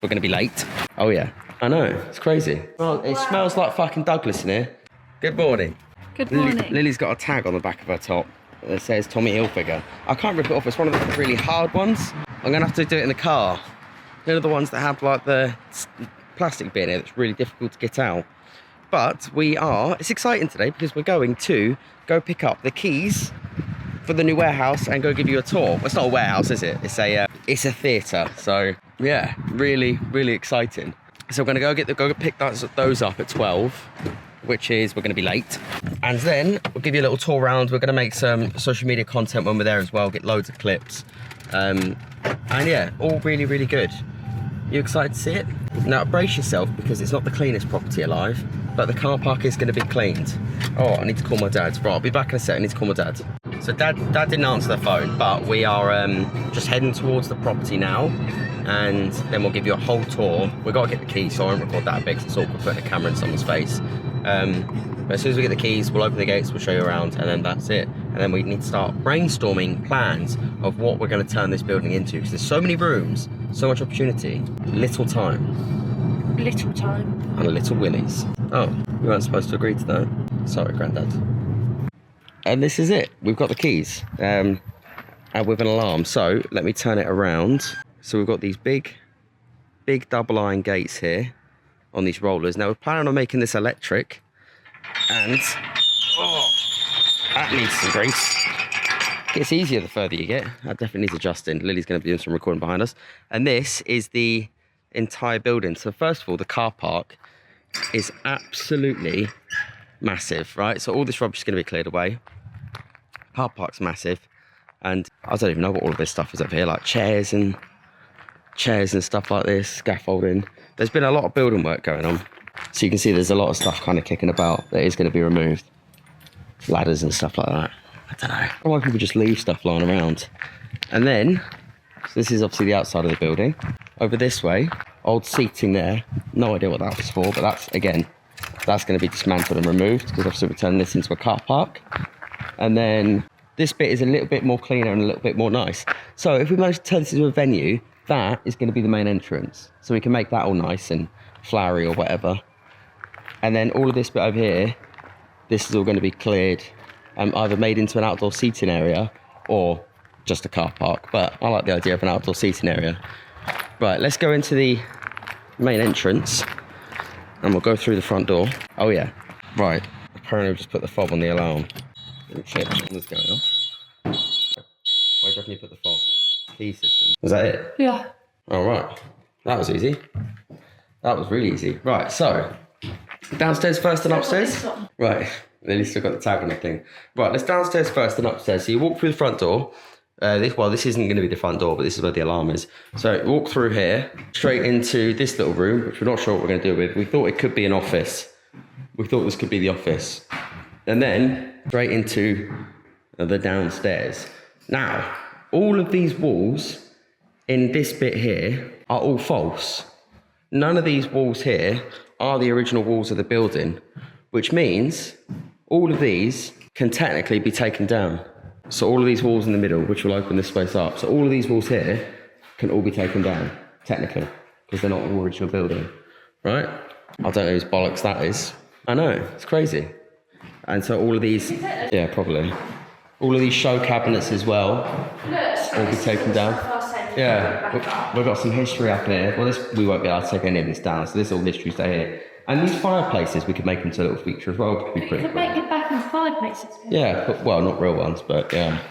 We're going to be late. Oh, yeah. I know. It's crazy. Well, it smells like fucking Douglas in here. Good morning. Good morning. Lily's got a tag on the back of her top that says Tommy Hilfiger. I can't rip it off. It's one of the really hard ones. I'm going to have to do it in the car. You know, the ones that have like the plastic bit in it that's really difficult to get out. But it's exciting today because we're going to go pick up the keys for the new warehouse and go give you a tour. Well, it's not a warehouse, is it? It's a theatre. So yeah, really, really exciting. So we're going to go pick those up at 12, which is we're going to be late. And then we'll give you a little tour around. We're going to make some social media content when we're there as well, get loads of clips. And yeah, all really, really good. You excited to see it? Now brace yourself because it's not the cleanest property alive, but the car park is going to be cleaned. Oh, I need to call my dad. Right, I'll be back in a sec. I need to call my dad. So dad didn't answer the phone, but we are just heading towards the property now, and then we'll give you a whole tour. We've got to get the keys, so I won't record that big because it's awkward putting a camera in someone's face. But as soon as we get the keys, we'll open the gates, we'll show you around, and then that's it. And then we need to start brainstorming plans of what we're going to turn this building into, because there's so many rooms, so much opportunity, little time. Little time. And little willies. Oh, you weren't supposed to agree to that. Sorry, Grandad. And this is it. We've got the keys. And with an alarm. So let me turn it around. So we've got these big double iron gates here on these rollers. Now we're planning on making this electric. And that needs some grease. Gets easier the further you get. That definitely needs adjusting. Lily's going to be doing some recording behind us. And this is the entire building. So first of all, the car park is absolutely massive, right? So all this rubbish is going to be cleared away. Car park's massive. And I don't even know what all of this stuff is up here, like chairs and stuff like this, scaffolding. There's been a lot of building work going on. So you can see there's a lot of stuff kind of kicking about that is going to be removed. Ladders and stuff like that. I don't know. Why people just leave stuff lying around. And then, so this is obviously the outside of the building. Over this way, old seating there. No idea what that was for, but that's going to be dismantled and removed because obviously we're turning this into a car park. And then this bit is a little bit more cleaner and a little bit more nice. So if we manage to turn this into a venue, that is going to be the main entrance. So we can make that all nice and flowery or whatever. And then all of this bit over here, this is all going to be cleared, either made into an outdoor seating area or just a car park. But I like the idea of an outdoor seating area. Right, let's go into the main entrance and we'll go through the front door. Oh yeah, right. Apparently we've just put the fob on the alarm. Shit, this one's going off. Where do you reckon you put the fob? Key system. Was that it? Yeah. All right. That was easy. That was really easy. Right, so downstairs first and upstairs? Right, Lily's still got the tag on the thing. Right, let's downstairs first and upstairs. So you walk through the front door. This isn't going to be the front door, but this is where the alarm is. So walk through here, straight into this little room, which we're not sure what we're going to do with. We thought it could be an office. We thought this could be the office. And then straight into the downstairs. Now, all of these walls in this bit here are all false. None of these walls here are the original walls of the building, which means all of these can technically be taken down. So all of these walls in the middle, which will open this space up. So all of these walls here can all be taken down, technically, because they're not the original building, right? I don't know whose bollocks that is. I know, it's crazy. And so all of these, yeah, probably. All of these show cabinets as well will be taken down. Yeah, we've got some history up here. Well, we won't be able to take any of this down, so this all history stay here. And these fireplaces, we could make into a little feature as well. It could be pretty cool. Make it back in fireplaces. Yeah, but, well, not real ones, but yeah.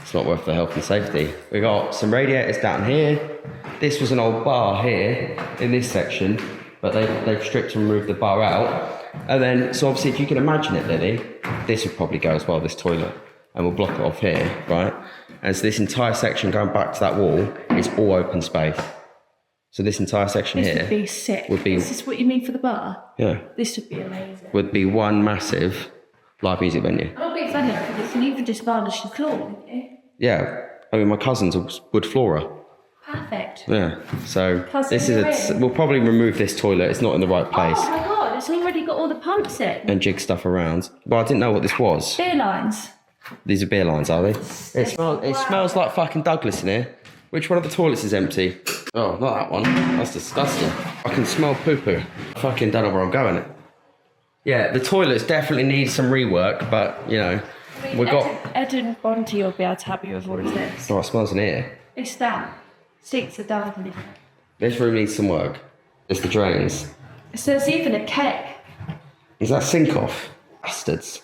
It's not worth the health and safety. We got some radiators down here. This was an old bar here in this section, but they've stripped and removed the bar out. And then, so obviously, if you can imagine it, Lily, this would probably go as well, this toilet. And we'll block it off here, right? And so this entire section going back to that wall is all open space. So this entire section here would be sick. Is this what you mean for the bar? Yeah. This would be amazing. Would be one massive live music venue. It'll be funny because you can even just varnish the floor, wouldn't you? Yeah. I mean, my cousin's a wood floorer. Perfect. Yeah. So we'll probably remove this toilet. It's not in the right place. Oh my God, it's already got all the pumps in. And jig stuff around. But I didn't know what this was. Beer lines. These are beer lines, are they? It smells like fucking Douglas in here. Which one of the toilets is empty? Oh, not that one. That's disgusting. I can smell poo-poo. Fucking don't know where I'm going. Yeah, the toilets definitely need some rework, but, you know, we've got... Ed and Bonty will be able to help you with all of this. Oh, it smells in here. It's that. Seats are down. This room needs some work. It's the drains. So there's even a keg. Is that sink off? Bastards.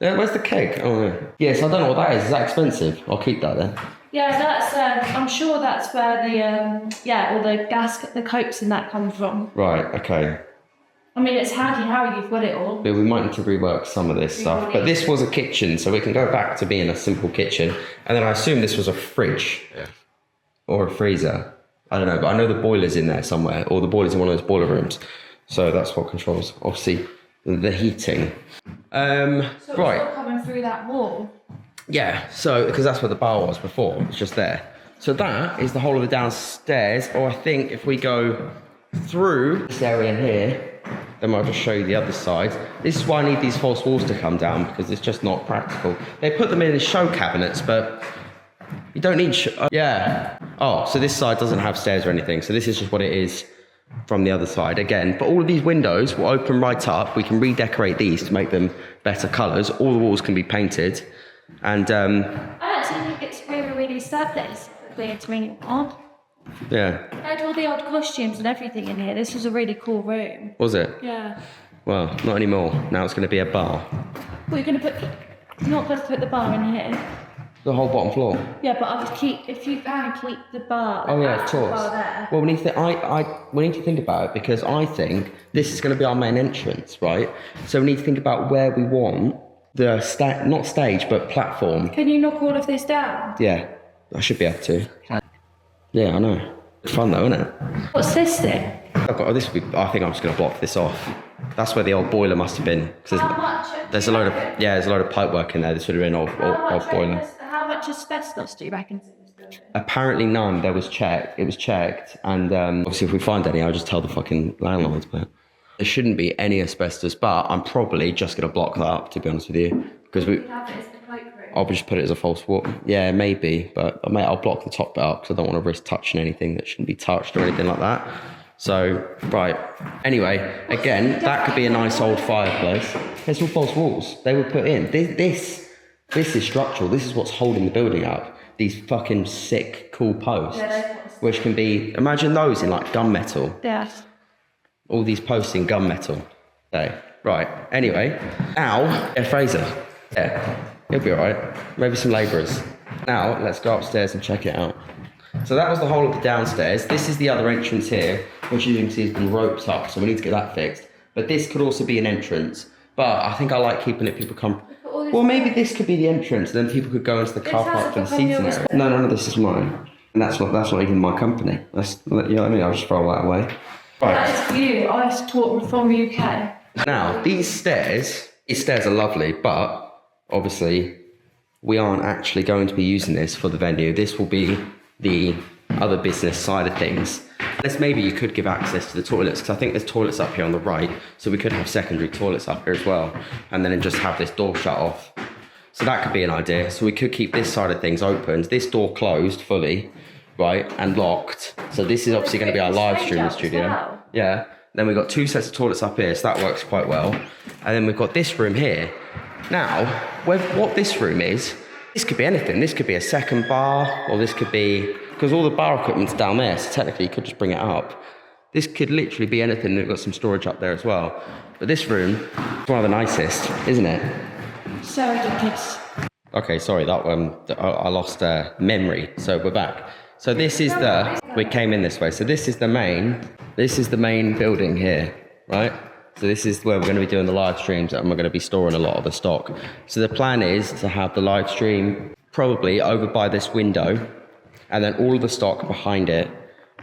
Yeah, where's the keg? Oh, yeah. Yeah, so I don't know what that is. Is that expensive? I'll keep that then. Yeah, that's. I'm sure that's where the all the gas, the copes and that come from. Right. Okay. I mean, it's handy how you've got it all. But we might need to rework some of this stuff. But this was a kitchen, so we can go back to being a simple kitchen. And then I assume this was a fridge. Yeah. Or a freezer. I don't know, but I know the boiler's in there somewhere, or the boiler's in one of those boiler rooms. So that's what controls, obviously, the heating. So it's right. not coming through that wall. Yeah, so, because that's where the bar was before, it's just there. So that is the whole of the downstairs, or I think if we go through this area here, then I'll just show you the other side. This is why I need these false walls to come down, because it's just not practical. They put them in as show cabinets, but you don't need... yeah. Oh, so this side doesn't have stairs or anything, so this is just what it is from the other side again. But all of these windows will open right up. We can redecorate these to make them better colours. All the walls can be painted. And I actually think it's really sad that it's clear to me. Odd. Yeah. I had all the old costumes and everything in here. This was a really cool room. Was it? Yeah. Well, not anymore. Now it's going to be a bar. Well, you're not going to put the bar in here. The whole bottom floor. Yeah, but I would keep, if you can, keep the bar. Oh yeah, of course. Bar there. Well, we need to think about it, because I think this is going to be our main entrance, right? So we need to think about where we want the not stage, but platform. Can you knock all of this down? Yeah, I should be able to. Yeah, I know. Fun though, isn't it? What's this thing? This would be, I think I'm just going to block this off. That's where the old boiler must have been. How much? There's a load of pipe work in there. This would have been old boiler. How much asbestos do you reckon? Apparently none. It was checked, and obviously if we find any, I'll just tell the fucking landlords. But there shouldn't be any asbestos. But I'm probably just going to block that up, to be honest with you, because I'll just put it as a false wall. Yeah, maybe, but I'll block the top bit up because I don't want to risk touching anything that shouldn't be touched or anything like that. So, right. Anyway, again, that could be a nice old fireplace. There's all false walls. They were put in. This is structural. This is what's holding the building up. These fucking sick, cool posts, which can be, imagine those in like gunmetal. Yeah. All these posts in gunmetal. Okay, right. Anyway, now, Fraser. Yeah, he'll be all right. Maybe some labourers. Now, let's go upstairs and check it out. So that was the whole of the downstairs. This is the other entrance here, which you can see has been roped up, so we need to get that fixed. But this could also be an entrance. But I think I like keeping it, people come... Well, maybe this could be the entrance, then people could go into the car park for the seating area. No, this is mine. And that's not even my company. That's, you know what I mean? I'll just throw that away. Right. That is you. I taught from UK. Now, these stairs are lovely, but obviously we aren't actually going to be using this for the venue. This will be the other business side of things. Maybe you could give access to the toilets, because I think there's toilets up here on the right, so we could have secondary toilets up here as well, and then just have this door shut off. So that could be an idea. So we could keep this side of things open, this door closed fully, right, and locked. So this is obviously going to be our live streaming studio. Well. Yeah. Then we've got 2 sets of toilets up here, so that works quite well. And then we've got this room here. Now, what this room is, this could be anything. This could be a second bar, or this could be, because all the bar equipment's down there, so technically you could just bring it up. This could literally be anything. We've got some storage up there as well. But this room is one of the nicest, isn't it? So ridiculous. Okay, sorry, that one, I lost memory. So we're back. So this is we came in this way. So this is the main building here, right? So this is where we're going to be doing the live streams, and we're going to be storing a lot of the stock. So the plan is to have the live stream probably over by this window, and then all of the stock behind it,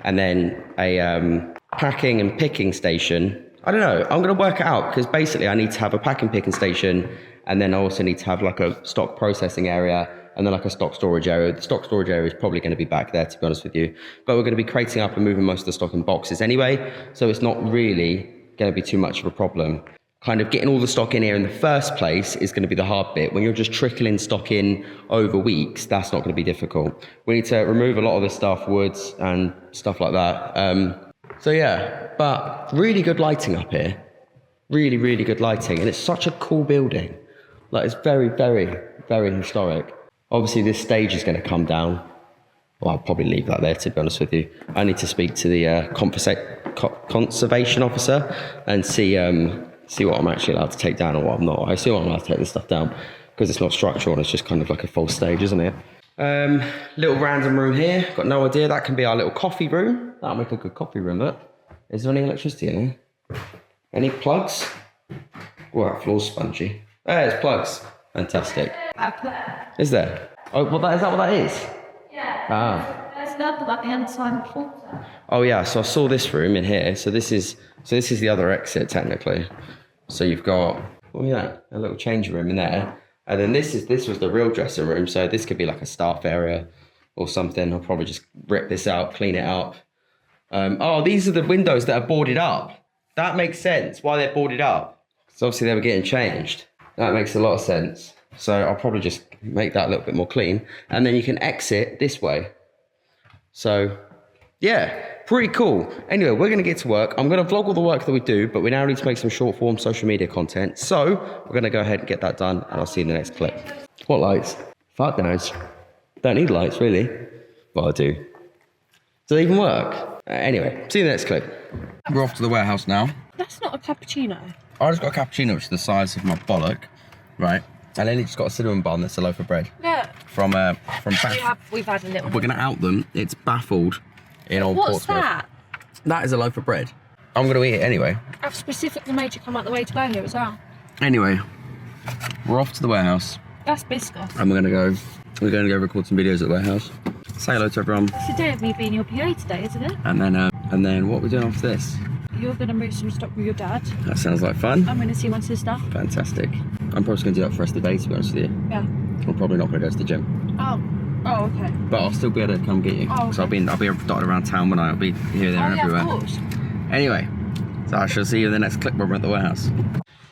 and then a packing and picking station. I don't know, I'm going to work it out, because basically I need to have a packing picking station, and then I also need to have like a stock processing area, and then like a stock storage area. The stock storage area is probably going to be back there, to be honest with you. But we're going to be crating up and moving most of the stock in boxes anyway, so it's not really going to be too much of a problem. kind of getting all the stock in here in the first place is going to be the hard bit. When you're just trickling stock in over weeks, that's not going to be difficult. We need to remove a lot of this stuff, woods and stuff like that. So yeah, but really good lighting up here. Really, really good lighting. And it's such a cool building. Like, it's very, very, very historic. Obviously, this stage is going to come down. Well, I'll probably leave that there, to be honest with you. I need to speak to the conservation officer and see what I'm actually allowed to take down and what I'm not. I assume I'm allowed to take this stuff down because it's not structural and it's just kind of like a full stage, isn't it? Little random room here. Got no idea. That can be our little coffee room. That'll make a good coffee room, look. Is there any electricity in here? Any plugs? Oh, that floor's spongy. There's plugs. Fantastic. Is there? Oh, is that what that is? Yeah. Ah. There's nothing like the inside before. Oh yeah, so I saw this room in here. So this is the other exit technically. So you've got, oh yeah, a little change room in there. And then this was the real dressing room. So this could be like a staff area or something. I'll probably just rip this out, clean it up. Oh, these are the windows that are boarded up. That makes sense why they're boarded up. Because obviously they were getting changed. That makes a lot of sense. So I'll probably just make that a little bit more clean. And then you can exit this way. So yeah, pretty cool. Anyway, we're going to get to work. I'm going to vlog all the work that we do, but we now need to make some short form social media content. So we're going to go ahead and get that done, and I'll see you in the next clip. What lights? Fuck knows. Don't need lights, really. Well, I do. Do they even work? Anyway, see you in the next clip. We're off to the warehouse now. That's not a cappuccino. I just got a cappuccino, which is the size of my bollock, right? And then it's got a cinnamon bun that's a loaf of bread. Yeah. From We've had a little. We're going to out them. It's Baffled in Old What's Portsmouth. that? That is a loaf of bread. I'm going to eat it anyway. I've specifically made you come out the way to go here as well. Anyway, we're off to the warehouse. That's biscuit. And we're going to go record some videos at the warehouse. Say hello to everyone. It's the day of me being your PA today, isn't it? And then what are we doing after this? You're going to move some stock with your dad. That sounds like fun. I'm going to see my sister. Fantastic. I'm probably going to do that for the rest of the day, to be honest with you. Yeah. I'm probably not going to go to the gym. Oh, okay. But I'll still be able to come get you. Oh, So I'll be dotted around town when I'll be here, there, and everywhere. Of course. Anyway, so I shall see you in the next clip when we're at the warehouse.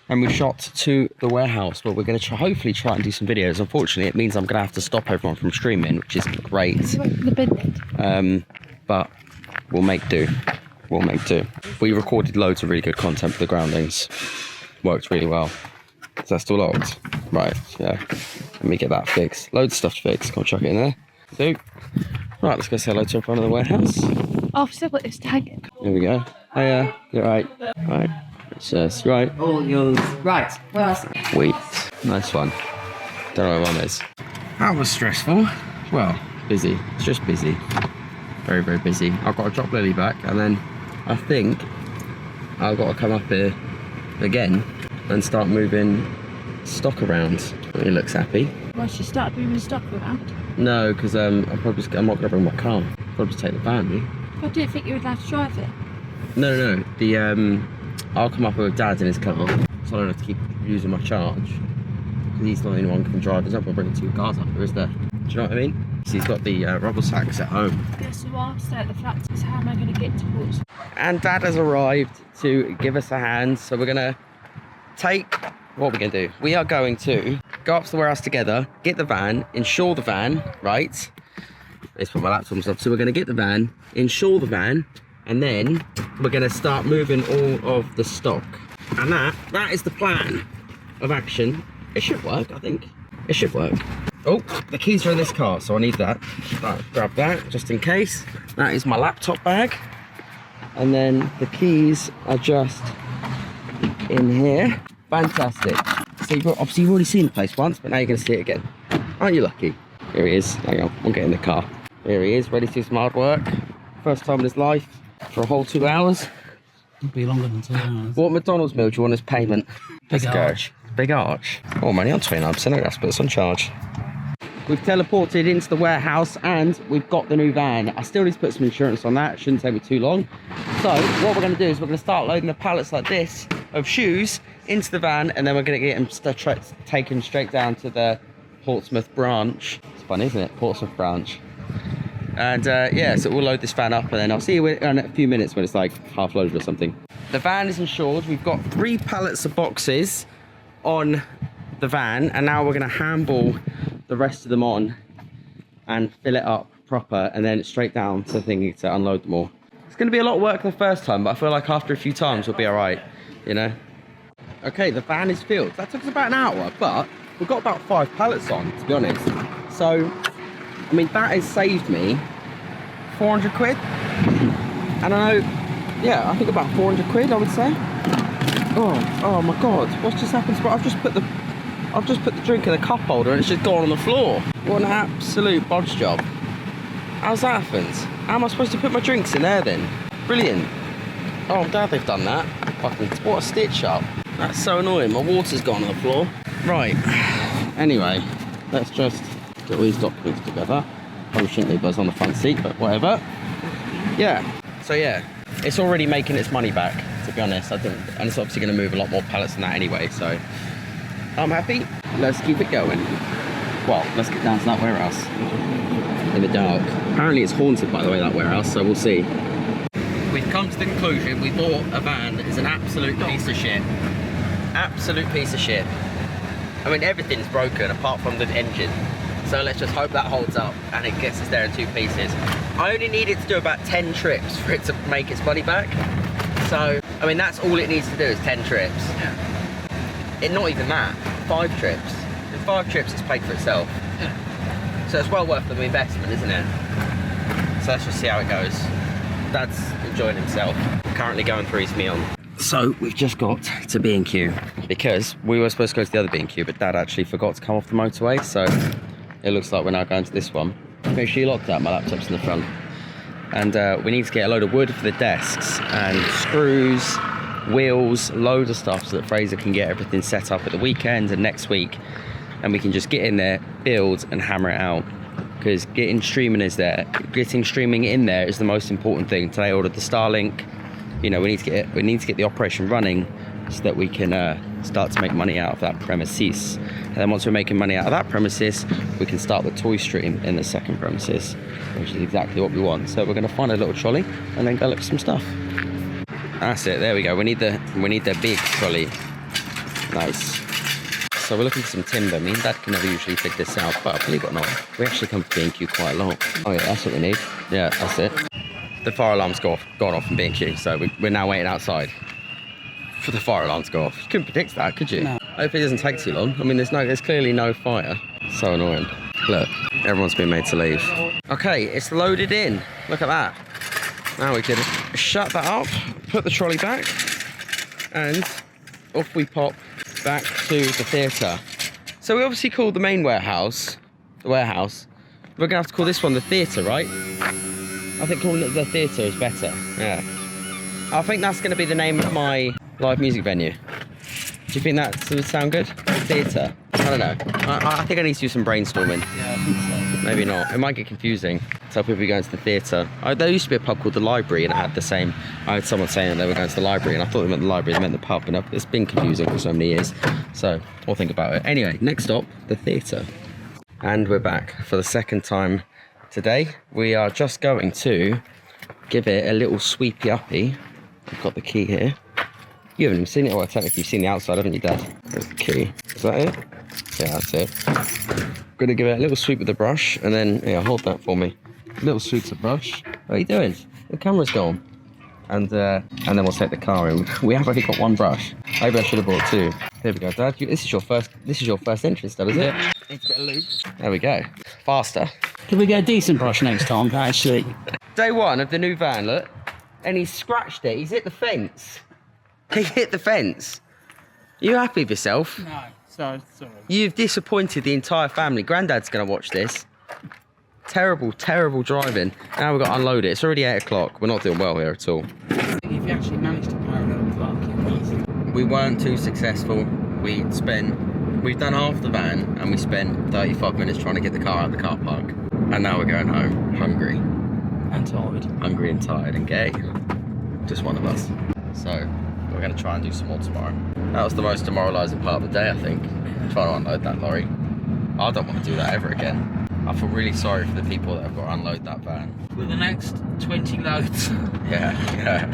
And we shot to the warehouse where we're going to hopefully try and do some videos. Unfortunately, it means I'm going to have to stop everyone from streaming, which isn't great. The bin. But we'll make do. We'll make do. We recorded loads of really good content for the groundings. Worked really well. Is that still locked? Right, yeah. Let me get that fixed. Loads of stuff to fix. Go and chuck it in there. So, right, let's go say hello to everyone in the warehouse. Oh, I've still got this tag. Here we go. Hiya. You're right. Right. It's just right. All yours. Right. Well, Sweet. Nice one. Don't know where one is. That was stressful. Well, busy. It's just busy. Very, very busy. I've got to drop Lily back, and then I think I've got to come up here again and start moving stock around. He looks happy. Well, she started moving stock around. No, because I'm not going to bring my car. I'll probably just take the van. I didn't think you were allowed to drive it. No. I'll come up with Dad in his car, so I don't have to keep using my charge. Because he's not the only one who can drive. There's not going to bring 2 cars up here, is there? Do you know what I mean? So he's got the rubber sacks at home. Yeah, so I'll stay at the flat. So how am I going to get towards? And Dad has arrived to give us a hand. So we're going to take... What we're going to do? We are going to go up to the warehouse together, get the van, insure the van, right? Let's put my laptop and stuff. So we're going to get the van, insure the van, and then we're going to start moving all of the stock. And that is the plan of action. It should work, I think. It should work. Oh, the keys are in this car, so I need that. Right, grab that, just in case. That is my laptop bag. And then the keys are just in here. Fantastic. So obviously you've already seen the place once, but now you're going to see it again. Aren't you lucky? Here he is. Hang on, I'll get in the car. Here he is, ready to do some hard work. First time in his life for a whole 2 hours. it'll be longer than 2 hours. What McDonald's meal do you want as payment? Big Arch. Big Arch. Oh, I'm only on 29%. I'm going to have to put this on charge. We've teleported into the warehouse and we've got the new van. I still need to put some insurance on that. It shouldn't take me too long. So what we're going to do is we're going to start loading the pallets like this of shoes into the van, and then we're going to get them taken straight down to the Portsmouth branch. It's funny, isn't it? Portsmouth branch. And yeah, so we'll load this van up, and then I'll see you in a few minutes when it's like half loaded or something. the van is insured. We've got 3 pallets of boxes on the van, and now we're going to handball the rest of them on and fill it up proper, and then straight down to the thing to unload them all. It's going to be a lot of work the first time, but I feel like after a few times we'll be all right, you know. Okay, the van is filled. That took us about an hour, but we've got about 5 pallets on, to be honest. So, I mean, that has saved me 400 quid. And I know, yeah, I think about 400 quid, I would say. Oh my God, what's just happened? I've just put the drink in a cup holder and it's just gone on the floor. What an absolute bodge job. How's that happened? How am I supposed to put my drinks in there then? Brilliant. Oh, I'm glad they've done that. Fucking, what a stitch up. That's so annoying. My water's gone on the floor. Right. Anyway, let's just get all these documents together. Probably shouldn't leave those on the front seat, but whatever. Yeah. So yeah, it's already making its money back, to be honest. I think, and it's obviously going to move a lot more pallets than that anyway. So I'm happy. Let's keep it going. Well, let's get down to that warehouse in the dark. Apparently it's haunted, by the way, that warehouse, so we'll see. We've come to the conclusion we bought a van that is an absolute piece of shit. Absolute piece of shit. I mean, everything's broken apart from the engine. So let's just hope that holds up and it gets us there in 2 pieces. I only needed to do about 10 trips for it to make its money back. So, I mean, that's all it needs to do is 10 trips. Yeah. Not even that, 5 trips. In 5 trips, it's paid for itself. Yeah. So it's well worth the investment, isn't it? So let's just see how it goes. Dad's enjoying himself. Currently going through his meal. So we've just got to B&Q because we were supposed to go to the other B&Q, but Dad actually forgot to come off the motorway. So it looks like we're now going to this one. Make sure you lock that. My laptop's in the front. And we need to get a load of wood for the desks and screws, wheels, loads of stuff so that Fraser can get everything set up at the weekend and next week. And we can just get in there, build and hammer it out. Because getting streaming in there is the most important thing. Today I ordered the Starlink. You know, we need to get the operation running so that we can start to make money out of that premises. And then once we're making money out of that premises, we can start the toy stream in the second premises, which is exactly what we want. So we're going to find a little trolley and then go look for some stuff. That's it. There we go. We need the big trolley. Nice. So we're looking for some timber. Me and Dad can never usually figure this out, but believe it or not, we actually come to B&Q quite a lot. Oh yeah, that's what we need. Yeah, that's it. The fire alarm's gone off from B&Q, so we're now waiting outside for the fire alarm to go off. You couldn't predict that, could you? No. Hopefully it doesn't take too long. I mean, there's clearly no fire. So annoying. Look, everyone's been made to leave. Okay, it's loaded in. Look at that. Now we can shut that up, put the trolley back, and off we pop back to the theatre. So we obviously called the main warehouse the warehouse. We're gonna have to call this one the theatre, right? I think calling it the theatre is better. Yeah. I think that's gonna be the name of my live music venue. Do you think that would sound good? Theatre. I don't know. I think I need to do some brainstorming. Yeah, I think so. Maybe not. It might get confusing. Tell people you're going to the theatre. There used to be a pub called the Library, and it had the same. I had someone saying they were going to the library, and I thought they meant the library, they meant the pub, and it's been confusing for so many years. So I'll think about it. Anyway, next stop, the theatre. And we're back for the second time today. We are just going to give it a little sweepy uppy. I've got the key here. You haven't even seen it. Well, technically you've seen the outside, haven't you, Dad? There's the key. Is that it? Yeah, that's it. Going to give it a little sweep with the brush, and then, yeah, hold that for me. Little sweep with the brush. What are you doing? The camera's gone. And then we'll take the car in. We have only got one brush. Maybe I should have brought two. Here we go, Dad. This is your first entrance, Dad, is it? It's a bit of lube. There we go. Faster. Can we get a decent brush next time, actually? Day one of the new van, look. And he's scratched it. He's hit the fence. He hit the fence. Are you happy with yourself? No, sorry. You've disappointed the entire family. Granddad's going to watch this. Terrible, terrible driving. Now we've got to unload it. It's already 8 o'clock. We're not doing well here at all. If you actually managed to parallel park, we weren't too successful. We've done half the van and we spent 35 minutes trying to get the car out of the car park. And now we're going home, hungry. And tired. Hungry and tired and gay. Just one of us. So we're going to try and do some more tomorrow. That was the most demoralising part of the day, I think. Trying to unload that lorry. I don't want to do that ever again. I feel really sorry for the people that have got to unload that van. With the next 20 loads. Yeah.